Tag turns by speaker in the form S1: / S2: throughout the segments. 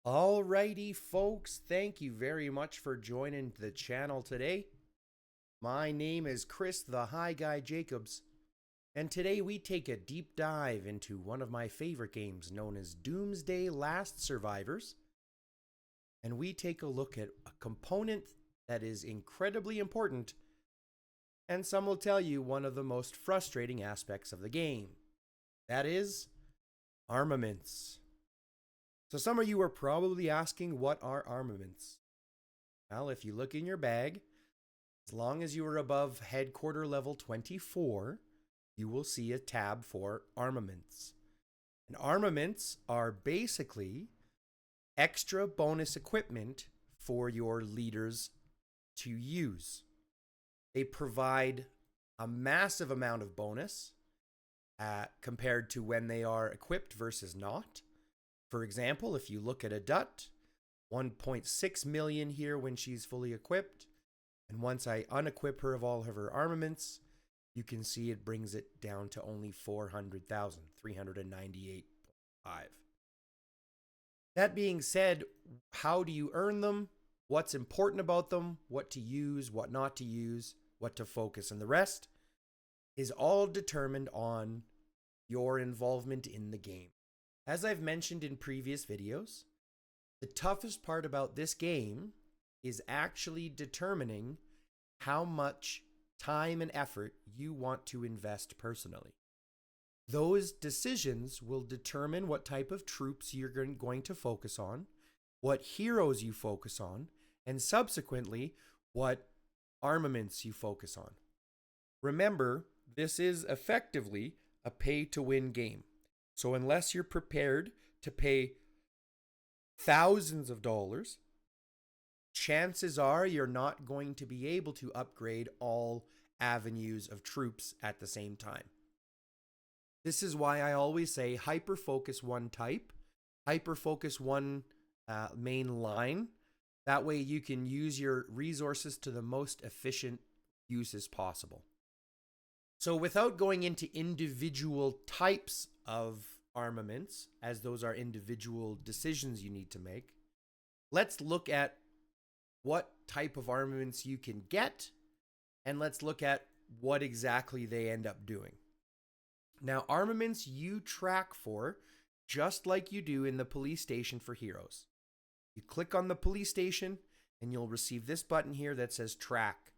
S1: Alrighty, folks, thank you very much for joining the channel today. My name is Chris the High Guy Jacobs, and today we take a deep dive into one of my favorite games known as Doomsday Last Survivors, and we take a look at a component that is incredibly important, and some will tell you one of the most frustrating aspects of the game. That is, armaments. So some of you are probably asking, what are armaments? Well, if you look in your bag, as long as you are above headquarter level 24, you will see a tab for armaments. And armaments are basically extra bonus equipment for your leaders to use. They provide a massive amount of bonus compared to when they are equipped versus not. For example, if you look at a Dut, 1.6 million here when she's fully equipped. And once I unequip her of all of her armaments, you can see it brings it down to only 400,000, 398.5. That being said, how do you earn them? What's important about them? What to use, what not to use, what to focus, and the rest is all determined on your involvement in the game. As I've mentioned in previous videos, the toughest part about this game is actually determining how much time and effort you want to invest personally. Those decisions will determine what type of troops you're going to focus on, what heroes you focus on, and subsequently, what armaments you focus on. Remember, this is effectively a pay-to-win game. So unless you're prepared to pay thousands of dollars, chances are you're not going to be able to upgrade all avenues of troops at the same time. This is why I always say hyper-focus one type, hyper-focus one main line. That way you can use your resources to the most efficient uses possible. So without going into individual types of armaments, as those are individual decisions you need to make, let's look at what type of armaments you can get, and let's look at what exactly they end up doing. Now, armaments you track for just like you do in the police station for heroes. You click on the police station, and you'll receive this button here that says track,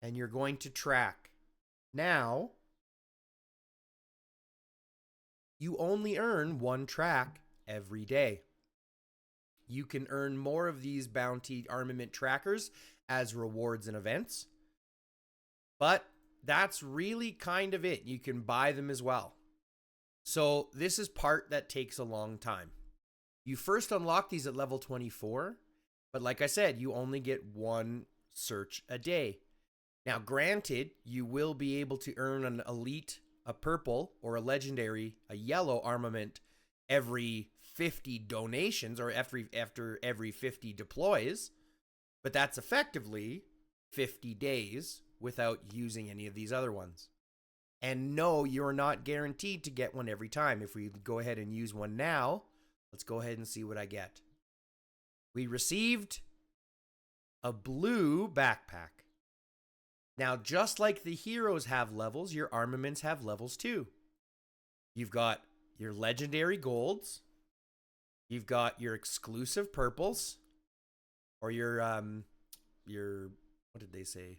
S1: and you're going to track. Now, you only earn one track every day. You can earn more of these bounty armament trackers as rewards and events, but that's really kind of it. You can buy them as well. So this is part that takes a long time. You first unlock these at level 24, but like I said, you only get one search a day. Now, granted, you will be able to earn an elite, a purple, or a legendary, a yellow armament every 50 donations or after every 50 deploys, but that's effectively 50 days without using any of these other ones. And no, you're not guaranteed to get one every time. If we go ahead and use one now, let's go ahead and see what I get. We received a blue backpack. Now, just like the heroes have levels, your armaments have levels too. You've got your legendary golds. You've got your exclusive purples. Or your, what did they say?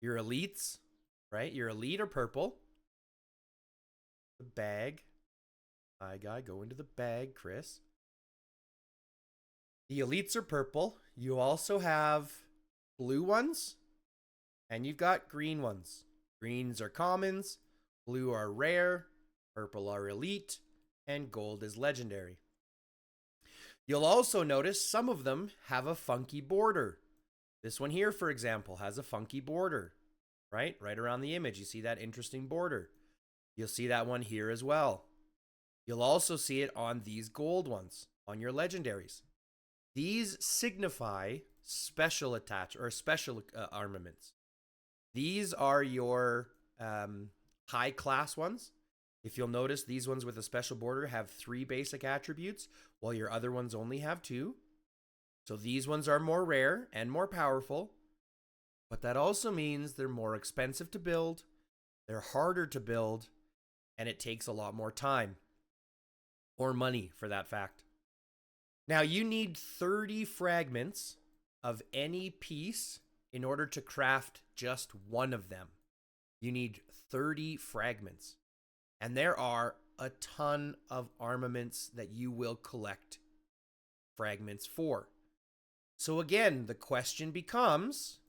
S1: Your elites, right? Your elite are purple. The bag. I gotta go into the bag, Chris. The elites are purple. You also have blue ones, and you've got green ones. Greens are commons, blue are rare, purple are elite, and gold is legendary. You'll also notice some of them have a funky border. This one here, for example, has a funky border, right? Right around the image, you see that interesting border. You'll see that one here as well. You'll also see it on these gold ones, on your legendaries. These signify special attach or special armaments. These are your high class ones. If you'll notice, these ones with a special border have 3 basic attributes, while your other ones only have 2. So these ones are more rare and more powerful, but that also means they're more expensive to build, they're harder to build, and it takes a lot more time. Or money, for that fact. Now, you need 30 fragments of any piece in order to craft just one of them. You need 30 fragments. And there are a ton of armaments that you will collect fragments for. So again, the question becomes,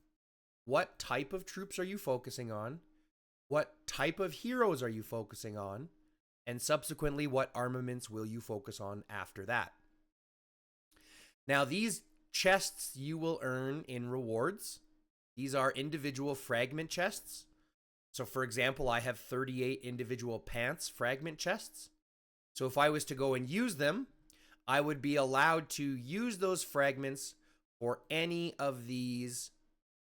S1: what type of troops are you focusing on? What type of heroes are you focusing on? And subsequently, what armaments will you focus on after that? Now, these chests you will earn in rewards. These are individual fragment chests. So for example, I have 38 individual pants fragment chests. So if I was to go and use them, I would be allowed to use those fragments for any of these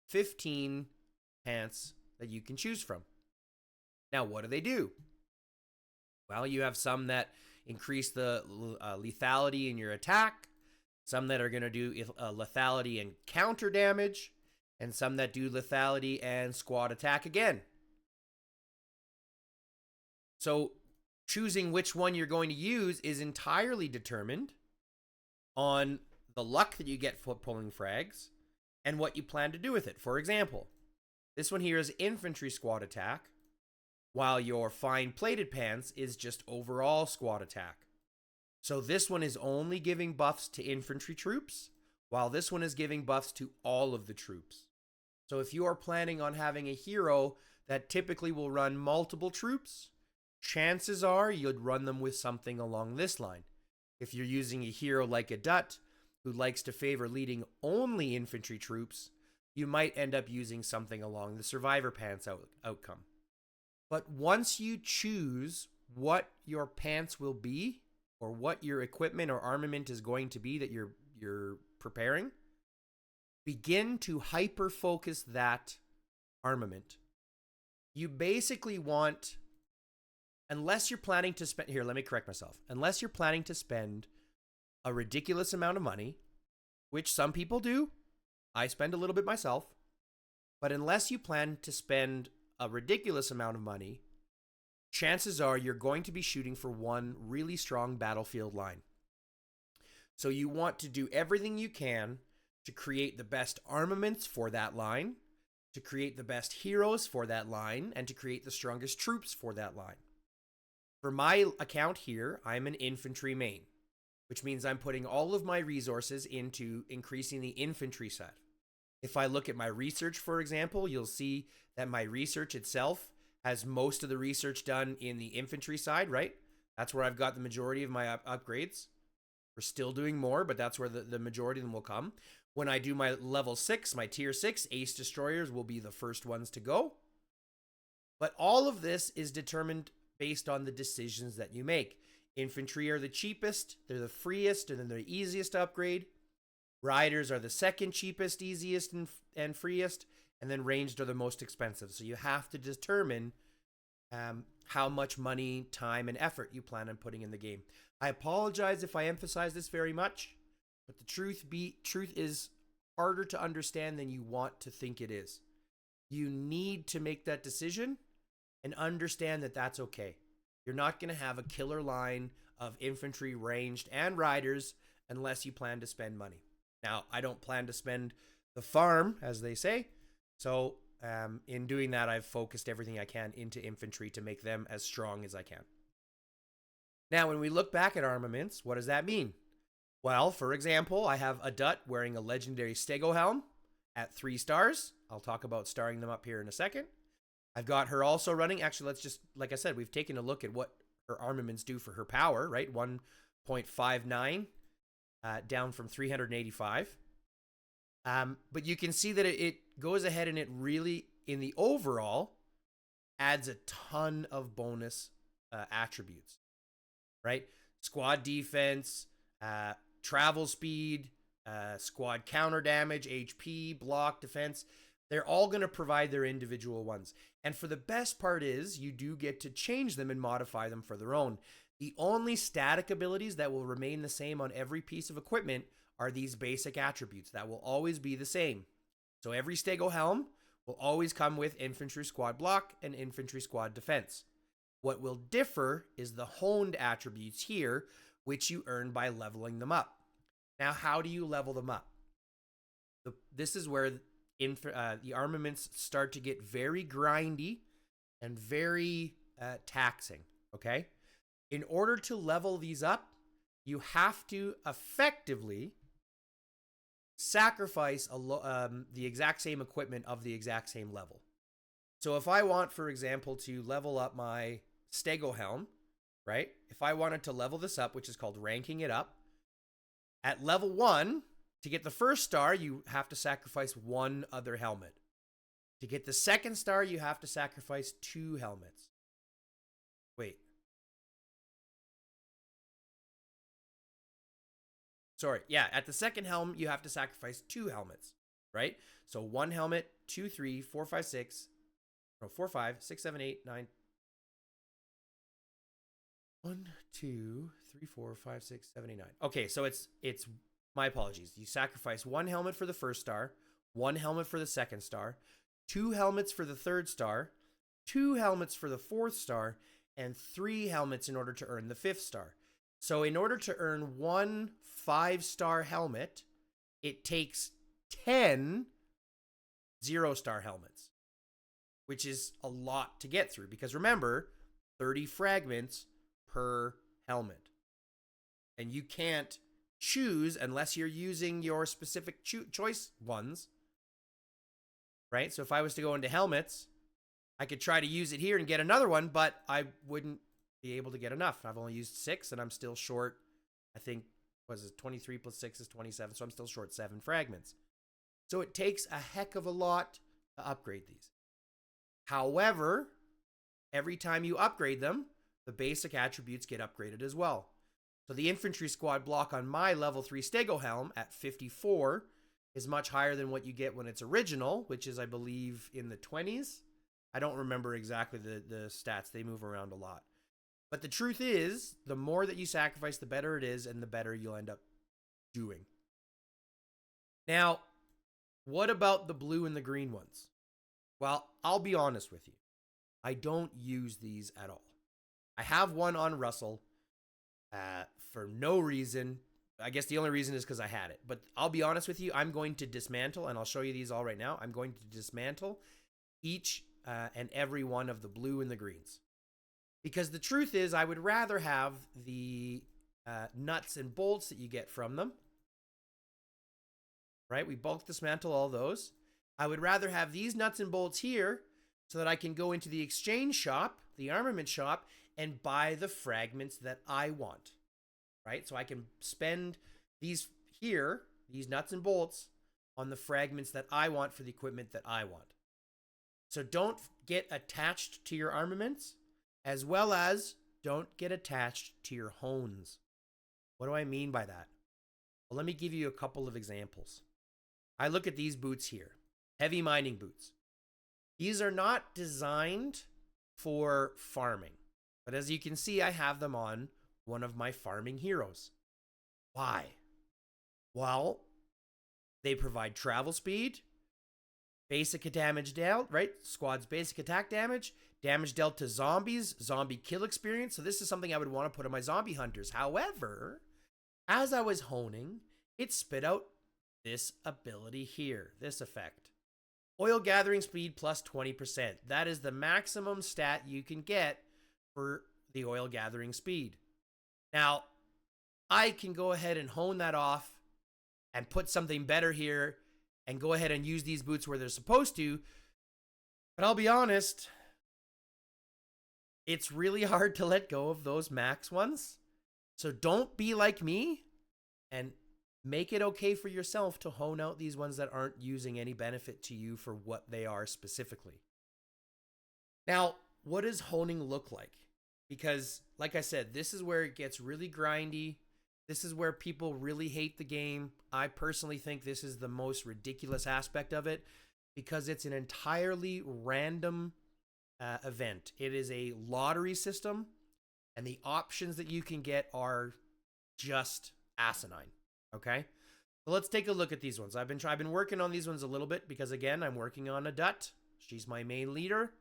S1: 15 pants that you can choose from. Now, what do they do? Well, you have some that increase the lethality in your attack, some that are going to do lethality and counter damage, and some that do lethality and squad attack again. So choosing which one you're going to use is entirely determined on the luck that you get for pulling frags and what you plan to do with it. For example, this one here is infantry squad attack, while your fine plated pants is just overall squad attack. So this one is only giving buffs to infantry troops, while this one is giving buffs to all of the troops. So if you are planning on having a hero that typically will run multiple troops, chances are you'd run them with something along this line. If you're using a hero like a Dut, who likes to favor leading only infantry troops, you might end up using something along the survivor pants outcome. But once you choose what your pants will be, or what your equipment or armament is going to be that you're preparing, begin to hyper-focus that armament. You basically want, unless you're planning to spend, here, let me correct myself. Unless you're planning to spend a ridiculous amount of money, which some people do, I spend a little bit myself, but unless you plan to spend a ridiculous amount of money, chances are you're going to be shooting for one really strong battlefield line. So you want to do everything you can to create the best armaments for that line, to create the best heroes for that line, and to create the strongest troops for that line. For my account here, I'm an infantry main, which means I'm putting all of my resources into increasing the infantry set. If I look at my research, for example, you'll see that my research itself has most of the research done in the infantry side, right? That's where I've got the majority of my upgrades. We're still doing more, but that's where the majority of them will come. When I do my level 6, my tier 6, Ace Destroyers will be the first ones to go. But all of this is determined based on the decisions that you make. Infantry are the cheapest, they're the freest, and then they're the easiest to upgrade. Riders are the second cheapest, easiest, and freest, and then ranged are the most expensive. So you have to determine how much money, time, and effort you plan on putting in the game. I apologize if I emphasize this very much, but the truth is harder to understand than you want to think it is. You need to make that decision and understand that that's okay. You're not going to have a killer line of infantry, ranged, and riders unless you plan to spend money. Now, I don't plan to spend the farm, as they say. So in doing that, I've focused everything I can into infantry to make them as strong as I can. Now, when we look back at armaments, what does that mean? Well, for example, I have a Dut wearing a legendary Stego helm at 3 stars. I'll talk about starring them up here in a second. I've got her also running. Actually, let's just, like I said, we've taken a look at what her armaments do for her power, right? 1.59 down from 385. But you can see that it goes ahead and it really, in the overall, adds a ton of bonus attributes, right? Squad defense, travel speed, squad counter damage, HP, block, defense. They're all going to provide their individual ones. And for the best part is you do get to change them and modify them for their own. The only static abilities that will remain the same on every piece of equipment are these basic attributes that will always be the same. So every Stego helm will always come with infantry squad block and infantry squad defense. What will differ is the honed attributes here, which you earn by leveling them up. Now, how do you level them up? This is where the armaments start to get very grindy and very taxing, okay? In order to level these up, you have to effectively sacrifice the exact same equipment of the exact same level. So if I want, for example, to level up my Stego helm, right? If I wanted to level this up, which is called ranking it up, at level 1, to get the first star, you have to sacrifice one other helmet. To get the second star, you have to sacrifice 2 helmets. Wait. Sorry, yeah, at the second helm, you have to sacrifice 2 helmets, right? So 1 helmet, 2, 3, 4, 5, 6, no, 4, 5, 6, 7, 8, 9. 1, 2, 3, 4, 5, 6, 7, 8, 9. Okay, so it's my apologies. You sacrifice 1 helmet for the first star, 1 helmet for the second star, 2 helmets for the third star, 2 helmets for the fourth star, and 3 helmets in order to earn the 5th star. So in order to earn 1 5-star helmet, it takes 10 0-star helmets, which is a lot to get through because remember, 30 fragments per helmet. And you can't choose unless you're using your specific choice ones, right? So if I was to go into helmets, I could try to use it here and get another one, but I wouldn't be able to get enough. I've only used 6 and I'm still short, I think, was it 23 plus 6 is 27, so I'm still short 7 fragments. So it takes a heck of a lot to upgrade these. However, every time you upgrade them, the basic attributes get upgraded as well. So the infantry squad block on my level 3 Stego helm at 54 is much higher than what you get when it's original, which is, I believe, in the 20s. I don't remember exactly the stats. They move around a lot. But the truth is, the more that you sacrifice, the better it is, and the better you'll end up doing. Now, what about the blue and the green ones? Well, I'll be honest with you. I don't use these at all. I have one on Russell for no reason. I guess the only reason is because I had it. But I'll be honest with you, I'm going to dismantle, and I'll show you these all right now. I'm going to dismantle each and every one of the blue and the greens. Because the truth is, I would rather have the nuts and bolts that you get from them. Right? We bulk dismantle all those. I would rather have these nuts and bolts here so that I can go into the exchange shop, the armament shop, and buy the fragments that I want. Right? So I can spend these here, these nuts and bolts, on the fragments that I want for the equipment that I want. So don't get attached to your armaments, as well as don't get attached to your hones. What do I mean by that? Well, let me give you a couple of examples. I look at these boots here, heavy mining boots. These are not designed for farming, but as you can see, I have them on one of my farming heroes. Why? Well, they provide travel speed, basic damage dealt, right? Squad's basic attack damage, damage dealt to zombies, zombie kill experience. So this is something I would want to put on my zombie hunters. However, as I was honing, it spit out this ability here, this effect. Oil gathering speed plus 20%. That is the maximum stat you can get for the oil gathering speed. Now, I can go ahead and hone that off and put something better here and go ahead and use these boots where they're supposed to. But I'll be honest, it's really hard to let go of those max ones. So don't be like me and make it okay for yourself to hone out these ones that aren't using any benefit to you for what they are specifically. Now, what does honing look like? Because, like I said, this is where it gets really grindy. This is where people really hate the game. I personally think this is the most ridiculous aspect of it because it's an entirely random event. It is a lottery system, and the options that you can get are just asinine. Okay, so let's take a look at these ones. I've been working on these ones a little bit because, again, I'm working on a Dut. She's my main leader,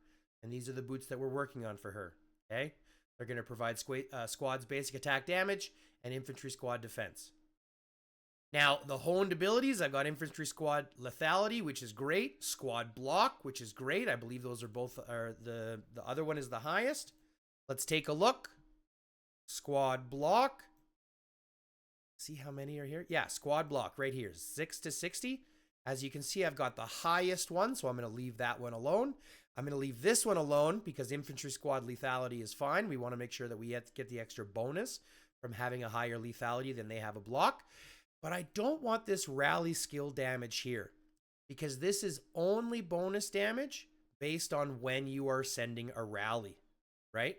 S1: and these are the boots that we're working on for her. Okay, they're going to provide squad's basic attack damage and infantry squad defense. Now, the honed abilities, I've got infantry squad lethality, which is great. Squad block, which is great. I believe those are both, the other one is the highest. Let's take a look. Squad block. See how many are here? Yeah, squad block right here, 6 to 60. As you can see, I've got the highest one, so I'm going to leave that one alone. I'm going to leave this one alone because infantry squad lethality is fine. We want to make sure that we get the extra bonus from having a higher lethality than they have a block. But I don't want this rally skill damage here because this is only bonus damage based on when you are sending a rally, right?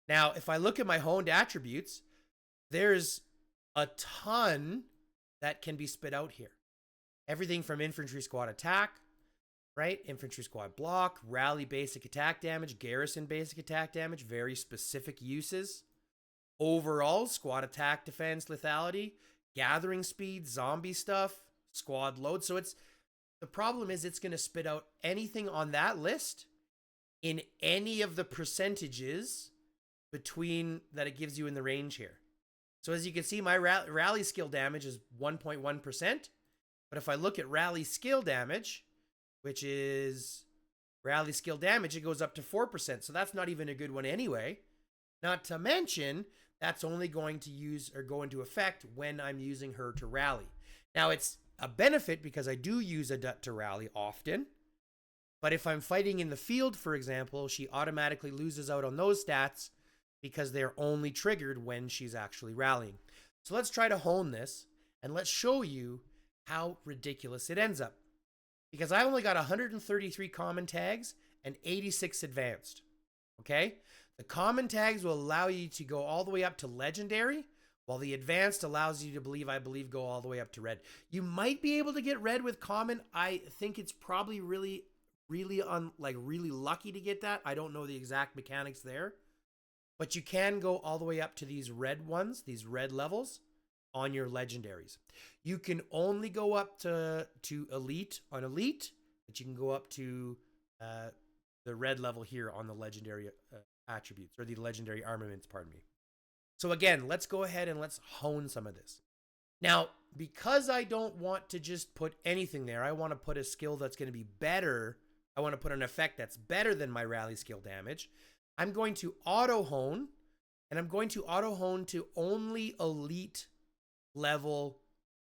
S1: Now, if I look at my honed attributes, there's a ton that can be spit out here. Everything from infantry squad attack, right? Infantry squad block, rally basic attack damage, garrison basic attack damage, very specific uses. Overall, squad attack defense lethality, gathering speed, zombie stuff, squad load. So the problem is it's going to spit out anything on that list in any of the percentages between that it gives you in the range here. So as you can see, my rally skill damage is 1.1%. But if I look at rally skill damage, which is rally skill damage, it goes up to 4%. So that's not even a good one anyway. Not to mention, that's only going to go into effect when I'm using her to rally. Now, it's a benefit because I do use a Dut to rally often. But if I'm fighting in the field, for example, she automatically loses out on those stats because they're only triggered when she's actually rallying. So let's try to hone this and let's show you how ridiculous it ends up. Because I only got 133 common tags and 86 advanced. Okay? The common tags will allow you to go all the way up to legendary, while the advanced allows you to I believe, go all the way up to red. You might be able to get red with common. I think it's probably really lucky to get that. I don't know the exact mechanics there. But you can go all the way up to these red ones, these red levels on your legendaries. You can only go up to elite on elite, but you can go up to the red level here on the legendary attributes, or the legendary armaments, pardon me. So again, let's go ahead and let's hone some of this. Now, because I don't want to just put anything there, I want to put a skill that's going to be better. I want to put an effect that's better than my rally skill damage. I'm going to auto hone, and I'm going to auto hone to only elite level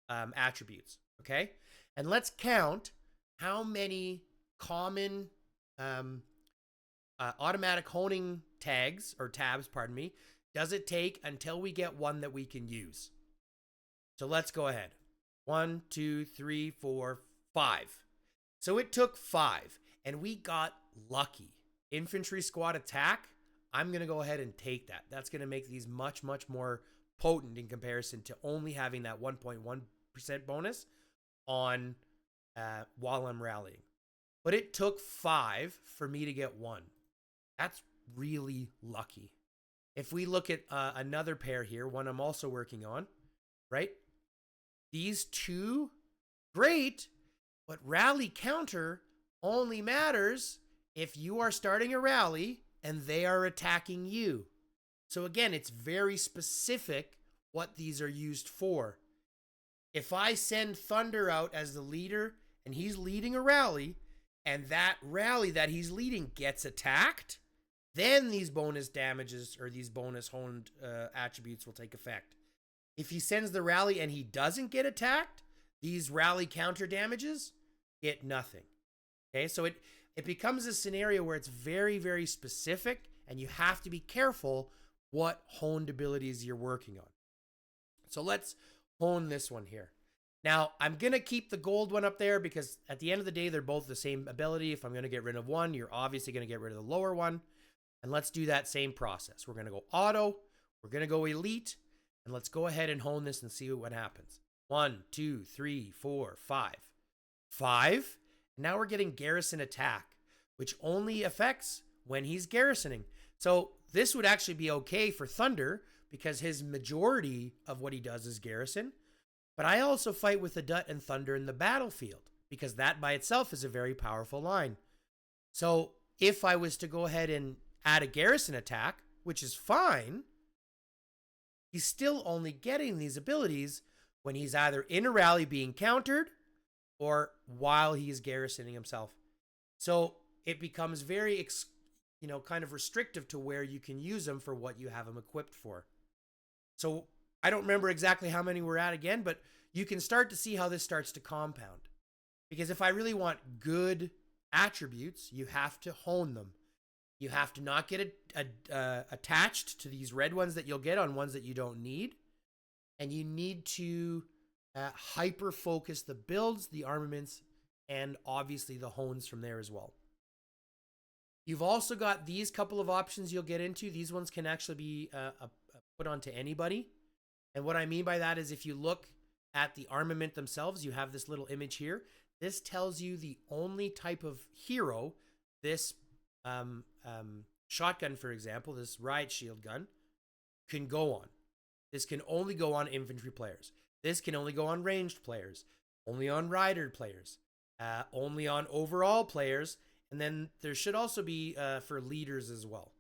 S1: attributes. Okay, and let's count how many common automatic honing tags or tabs, pardon me, does it take until we get one that we can use. So let's go ahead. 1, 2, 3, 4, 5. So it took 5, and we got lucky. Infantry squad attack, I'm going to go ahead and take that. That's going to make these much, much more potent in comparison to only having that 1.1% bonus on while I'm rallying. But it took 5 for me to get 1. That's really lucky. If we look at another pair here, one I'm also working on, right? These two, great, but rally counter only matters if you are starting a rally and they are attacking you. So again, it's very specific what these are used for. If I send Thunder out as the leader and he's leading a rally, and that rally that he's leading gets attacked, then these bonus damages or these bonus honed attributes will take effect. If he sends the rally and he doesn't get attacked, these rally counter damages get nothing. Okay, so it becomes a scenario where it's very, very specific, and you have to be careful what honed abilities you're working on. So let's hone this one here. Now, I'm going to keep the gold one up there because at the end of the day, they're both the same ability. If I'm going to get rid of one, you're obviously going to get rid of the lower one. And let's do that same process. We're going to go auto, we're going to go elite, and let's go ahead and hone this and see what happens. 1, 2, 3, 4, 5. 5. Now we're getting garrison attack, which only affects when he's garrisoning. So this would actually be okay for Thunder because his majority of what he does is garrison. But I also fight with the Dut and Thunder in the battlefield because that by itself is a very powerful line. So if I was to go ahead and add a garrison attack, which is fine, he's still only getting these abilities when he's either in a rally being countered or while he's garrisoning himself. So it becomes very, kind of restrictive to where you can use them for what you have them equipped for. So I don't remember exactly how many we're at again, but you can start to see how this starts to compound. Because if I really want good attributes, you have to hone them. You have to not get attached to these red ones that you'll get on ones that you don't need. And you need to hyper focus the builds, the armaments, and obviously the hones from there as well. You've also got these couple of options you'll get into. These ones can actually be put onto anybody. And what I mean by that is if you look at the armament themselves, you have this little image here. This tells you the only type of hero this shotgun, for example, this riot shield gun, can go on. This can only go on infantry players. This can only go on ranged players, only on rider players, only on overall players, and then there should also be for leaders as well,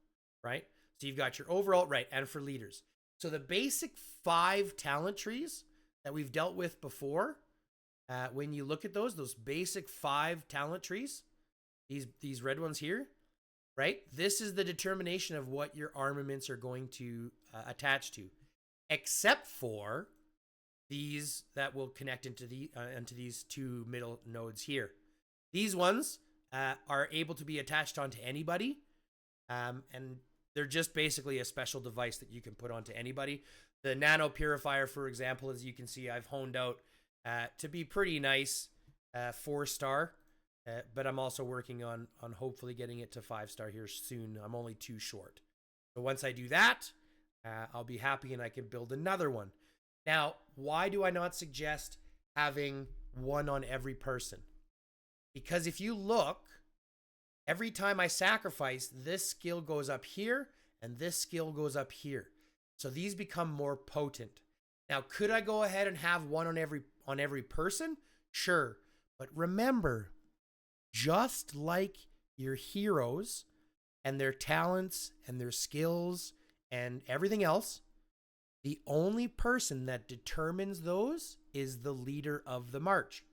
S1: right? So you've got your overall, right, and for leaders. So the basic 5 talent trees that we've dealt with before, when you look at those basic 5 talent trees, these red ones here, right? This is the determination of what your armaments are going to attach to, except for these that will connect into these 2 middle nodes here. These ones are able to be attached onto anybody, and they're just basically a special device that you can put onto anybody. The nano purifier, for example, as you can see, I've honed out to be pretty nice, 4-star. But I'm also working on hopefully getting it to 5-star here soon. I'm only 2 short. So once I do that, I'll be happy and I can build another one. Now, why do I not suggest having one on every person? Because if you look, every time I sacrifice, this skill goes up here and this skill goes up here. So these become more potent. Now, could I go ahead and have one on every person? Sure. But remember, just like your heroes and their talents and their skills and everything else, the only person that determines those is the leader of the march.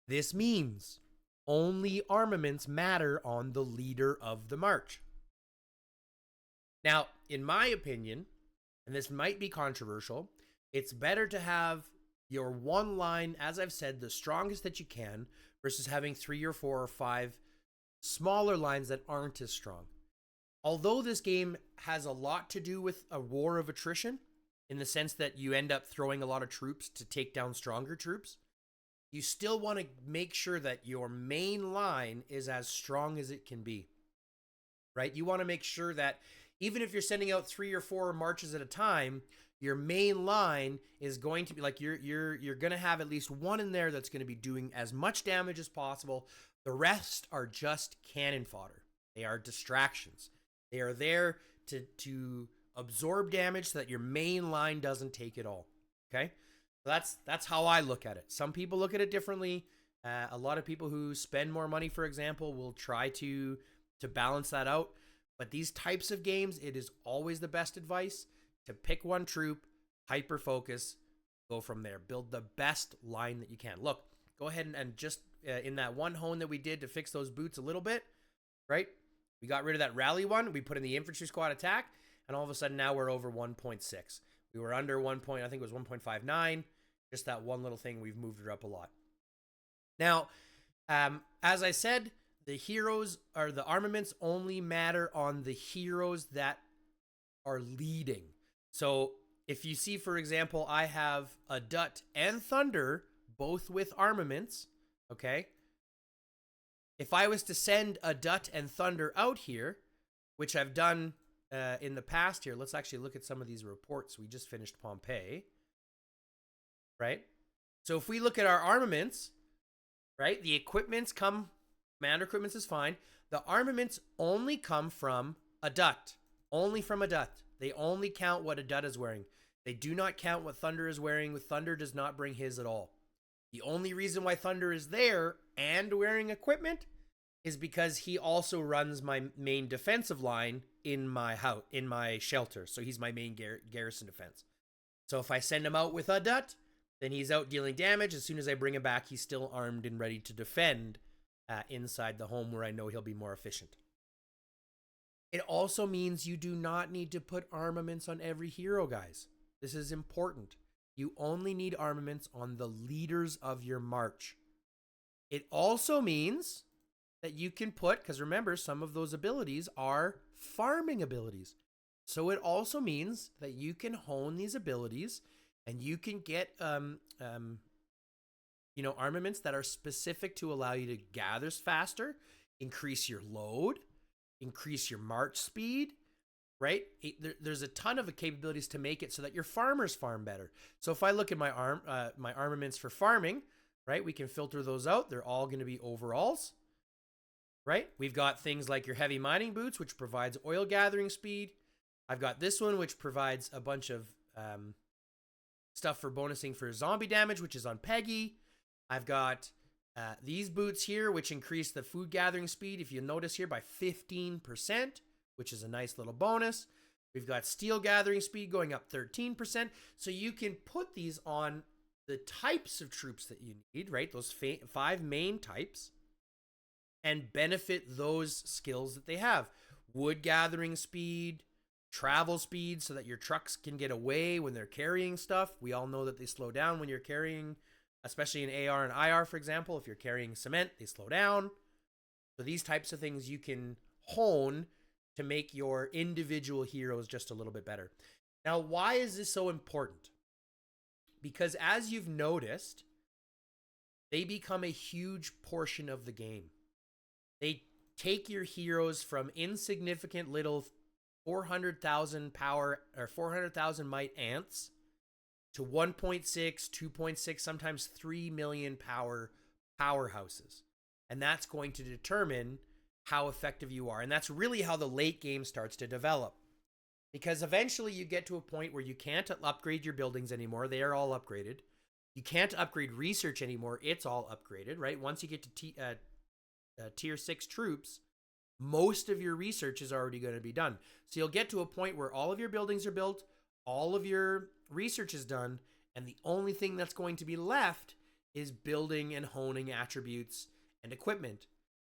S1: This means only armaments matter on the leader of the march. Now, in my opinion, and this might be controversial, it's better to have your one line, as I've said, the strongest that you can, versus having 3 or 4 or 5 smaller lines that aren't as strong. Although this game has a lot to do with a war of attrition, in the sense that you end up throwing a lot of troops to take down stronger troops, you still want to make sure that your main line is as strong as it can be, right? You want to make sure that even if you're sending out 3 or 4 marches at a time, your main line is going to be like you're going to have at least one in there that's going to be doing as much damage as possible. The rest are just cannon fodder. They are distractions. They are there to absorb damage so that your main line doesn't take it all. Okay? So that's how I look at it. Some people look at it differently. A lot of people who spend more money, for example, will try to balance that out. But these types of games, it is always the best advice to pick one troop, hyper focus, go from there. Build the best line that you can. Look, go ahead and just in that one hone that we did to fix those boots a little bit, right? We got rid of that rally one. We put in the infantry squad attack, and all of a sudden now we're over 1.6. We were under 1 point, I think it was 1.59. Just that one little thing, we've moved it up a lot. Now, as I said, the heroes or the armaments only matter on the heroes that are leading. So if you see, for example, I have a Dut and Thunder, both with armaments, okay? If I was to send a Dut and Thunder out here, which I've done in the past here, let's actually look at some of these reports. We just finished Pompeii, right? So if we look at our armaments, right, the equipments come Commander equipments is fine. The armaments only come from a dut. Only from a dut. They only count what a dut is wearing. They do not count what Thunder is wearing. Thunder does not bring his at all. The only reason why Thunder is there and wearing equipment is because he also runs my main defensive line in my house, in my shelter. So he's my main garrison defense. So if I send him out with a dut, then he's out dealing damage. As soon as I bring him back, he's still armed and ready to defend inside the home where I know he'll be more efficient. It also means you do not need to put armaments on every hero, guys. This is important. You only need armaments on the leaders of your march. It also means that you can put, because remember, some of those abilities are farming abilities. So it also means that you can hone these abilities and you can get armaments that are specific to allow you to gather faster, increase your load, increase your march speed, right? There's a ton of capabilities to make it so that your farmers farm better. So if I look at my armaments for farming, right, we can filter those out. They're all going to be overalls, right? We've got things like your heavy mining boots, which provides oil gathering speed. I've got this one, which provides a bunch of stuff for bonusing for zombie damage, which is on Peggy. I've got these boots here, which increase the food gathering speed, if you notice here, by 15%, which is a nice little bonus. We've got steel gathering speed going up 13%. So you can put these on the types of troops that you need, right? Those 5 main types, and benefit those skills that they have. Wood gathering speed, travel speed, so that your trucks can get away when they're carrying stuff. We all know that they slow down when you're carrying, especially in AR and IR, for example. If you're carrying cement, they slow down. So these types of things you can hone to make your individual heroes just a little bit better. Now, why is this so important? Because as you've noticed, they become a huge portion of the game. They take your heroes from insignificant little 400,000 power or 400,000 might ants to 1.6, 2.6, sometimes 3 million powerhouses. And that's going to determine how effective you are. And that's really how the late game starts to develop. Because eventually you get to a point where you can't upgrade your buildings anymore. They are all upgraded. You can't upgrade research anymore. It's all upgraded, right? Once you get to tier 6 troops, most of your research is already going to be done. So you'll get to a point where all of your buildings are built, all of your research is done, and the only thing that's going to be left is building and honing attributes and equipment,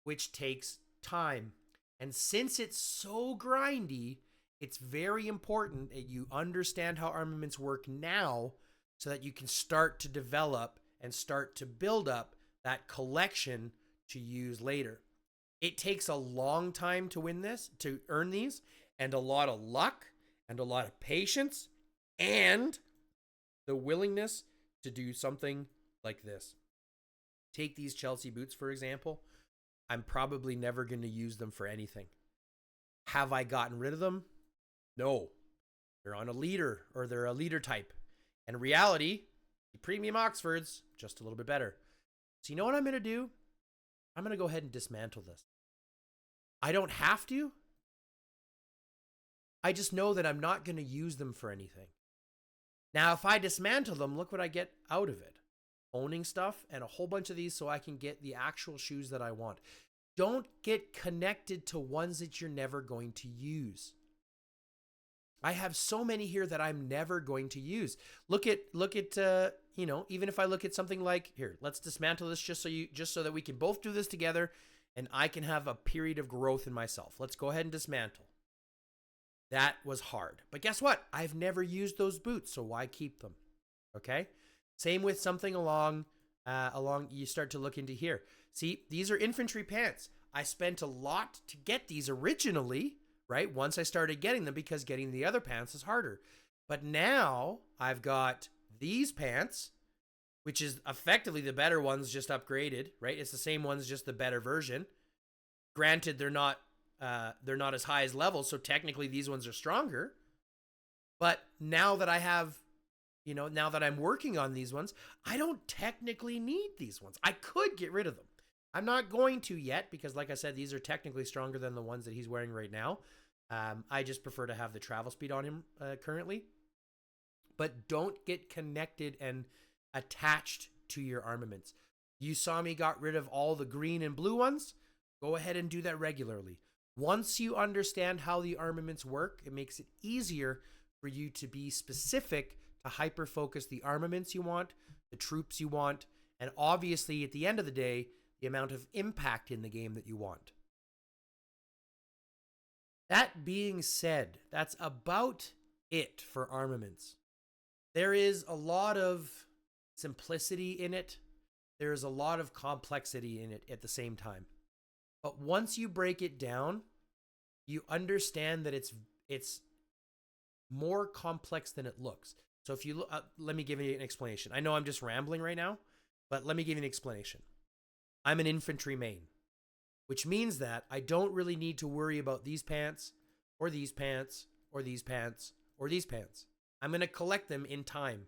S1: which takes time. And since it's so grindy, it's very important that you understand how armaments work now so that you can start to develop and start to build up that collection to use later. It takes a long time to win this, to earn these, and a lot of luck and a lot of patience and the willingness to do something like this. Take these Chelsea boots, for example. I'm probably never going to use them for anything. Have I gotten rid of them? No. They're on a leader, or they're a leader type. And in reality, the premium Oxfords, just a little bit better. So you know what I'm going to do? I'm going to go ahead and dismantle this. I don't have to. I just know that I'm not going to use them for anything. Now, if I dismantle them, look what I get out of it. Owning stuff and a whole bunch of these so I can get the actual shoes that I want. Don't get connected to ones that you're never going to use. I have so many here that I'm never going to use. Look at even if I look at something like here, let's dismantle this just so that we can both do this together and I can have a period of growth in myself. Let's go ahead and dismantle. That was hard. But guess what? I've never used those boots, so why keep them? Okay? Same with something along you start to look into here. See, these are infantry pants. I spent a lot to get these originally, right? Once I started getting them, because getting the other pants is harder. But now I've got these pants, which is effectively the better ones, just upgraded, right? It's the same ones, just the better version. Granted, they're not as high as level, so technically these ones are stronger. But now that I have, now that I'm working on these ones, I don't technically need these ones. I could get rid of them. I'm not going to yet because, like I said, these are technically stronger than the ones that he's wearing right now. I just prefer to have the travel speed on him currently. But don't get connected and attached to your armaments. You saw me got rid of all the green and blue ones. Go ahead and do that regularly. Once you understand how the armaments work, it makes it easier for you to be specific to hyper-focus the armaments you want, the troops you want, and obviously, at the end of the day, the amount of impact in the game that you want. That being said, that's about it for armaments. There is a lot of simplicity in it. There is a lot of complexity in it at the same time. But once you break it down, you understand that it's more complex than it looks. So if you look, let me give you an explanation. I know I'm just rambling right now, but let me give you an explanation. I'm an infantry main, which means that I don't really need to worry about these pants or these pants or these pants or these pants. I'm going to collect them in time.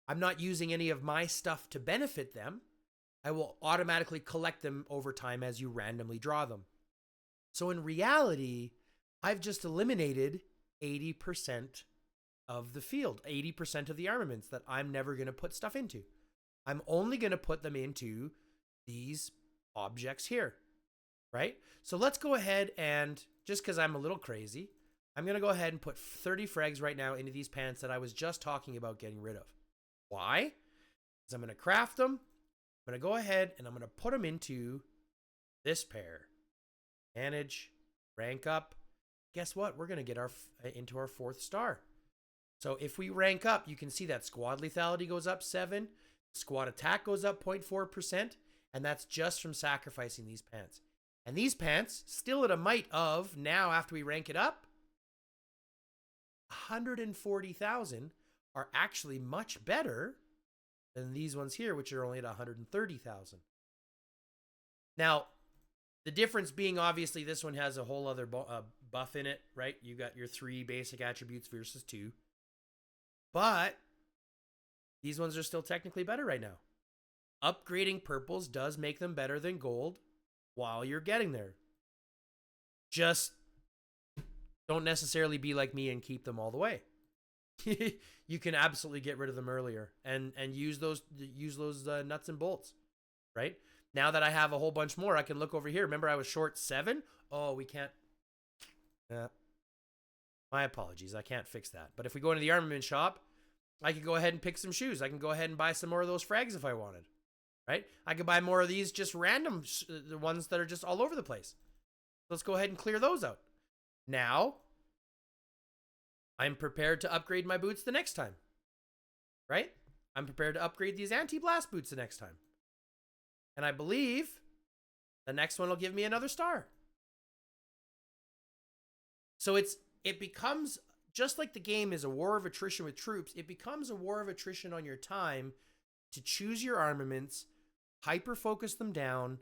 S1: I'm not using any of my stuff to benefit them. I will automatically collect them over time as you randomly draw them. So in reality, I've just eliminated 80% of the field, 80% of the armaments that I'm never going to put stuff into. I'm only going to put them into these objects here, right? So let's go ahead and, just because I'm a little crazy, I'm going to go ahead and put 30 frags right now into these pants that I was just talking about getting rid of. Why? Because I'm going to craft them. I'm going to go ahead and I'm going to put them into this pair. Manage, rank up. Guess what? We're going to get into our 4th star. So if we rank up, you can see that squad lethality goes up 7, squad attack goes up 0.4%, and that's just from sacrificing these pants. And these pants, still at a might of, now after we rank it up, 140,000 are actually much better than these ones here, which are only at 130,000. Now, the difference being obviously this one has a whole other buff in it, right? You got your 3 basic attributes versus 2. But these ones are still technically better right now. Upgrading purples does make them better than gold while you're getting there. Just don't necessarily be like me and keep them all the way. You can absolutely get rid of them earlier and use those nuts and bolts, right? Now that I have a whole bunch more, I can look over here. Remember I was short 7? Oh, we can't. My apologies. I can't fix that. But if we go into the armament shop, I could go ahead and pick some shoes. I can go ahead and buy some more of those frags if I wanted, right? I could buy more of these just random, the ones that are just all over the place. Let's go ahead and clear those out. Now, I'm prepared to upgrade my boots the next time, right? I'm prepared to upgrade these anti-blast boots the next time. And I believe the next one will give me another star. So it becomes, just like the game is a war of attrition with troops, it becomes a war of attrition on your time to choose your armaments, hyper-focus them down,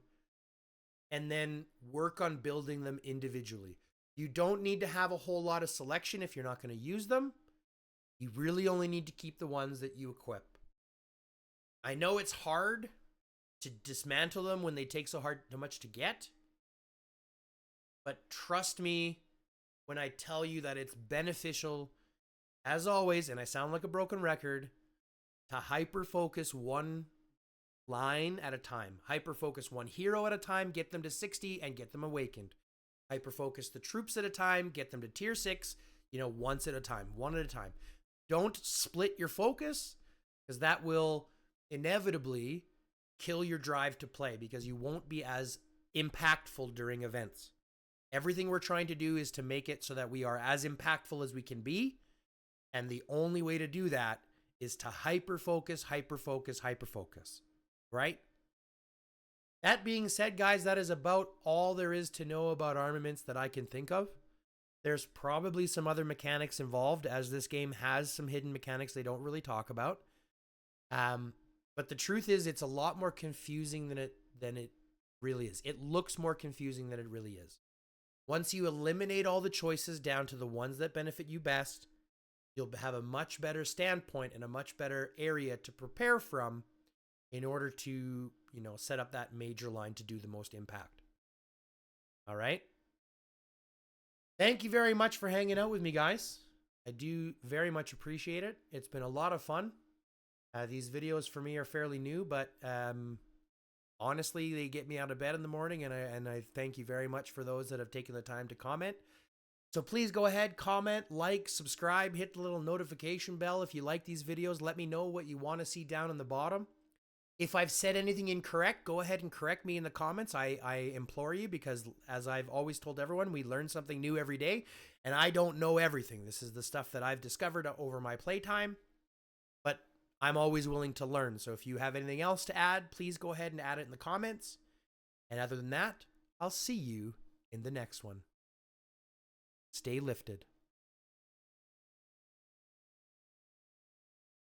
S1: and then work on building them individually. You don't need to have a whole lot of selection if you're not going to use them. You really only need to keep the ones that you equip. I know it's hard to dismantle them when they take so much to get, but trust me when I tell you that it's beneficial, as always, and I sound like a broken record, to hyper-focus one line at a time. Hyper-focus one hero at a time, get them to 60, and get them awakened. Hyper-focus the troops at a time, get them to tier 6, once at a time, one at a time. Don't split your focus, because that will inevitably kill your drive to play, because you won't be as impactful during events. Everything we're trying to do is to make it so that we are as impactful as we can be, and the only way to do that is to hyper-focus, hyper-focus, hyper-focus, right? That being said, guys, that is about all there is to know about armaments that I can think of. There's probably some other mechanics involved, as this game has some hidden mechanics they don't really talk about. But the truth is, it's a lot more confusing than it really is. It looks more confusing than it really is. Once you eliminate all the choices down to the ones that benefit you best, you'll have a much better standpoint and a much better area to prepare from in order to you know, set up that major line to do the most impact. All right. Thank you very much for hanging out with me, guys. I do very much appreciate it. It's been a lot of fun. These videos for me are fairly new, but honestly, they get me out of bed in the morning, and I thank you very much for those that have taken the time to comment. So please go ahead, comment, like, subscribe, hit the little notification bell if you like these videos. Let me know what you want to see down in the bottom. If I've said anything incorrect, go ahead and correct me in the comments. I implore you, because as I've always told everyone, we learn something new every day, and I don't know everything. This is the stuff that I've discovered over my playtime, but I'm always willing to learn. So if you have anything else to add, please go ahead and add it in the comments. And other than that, I'll see you in the next one. Stay lifted.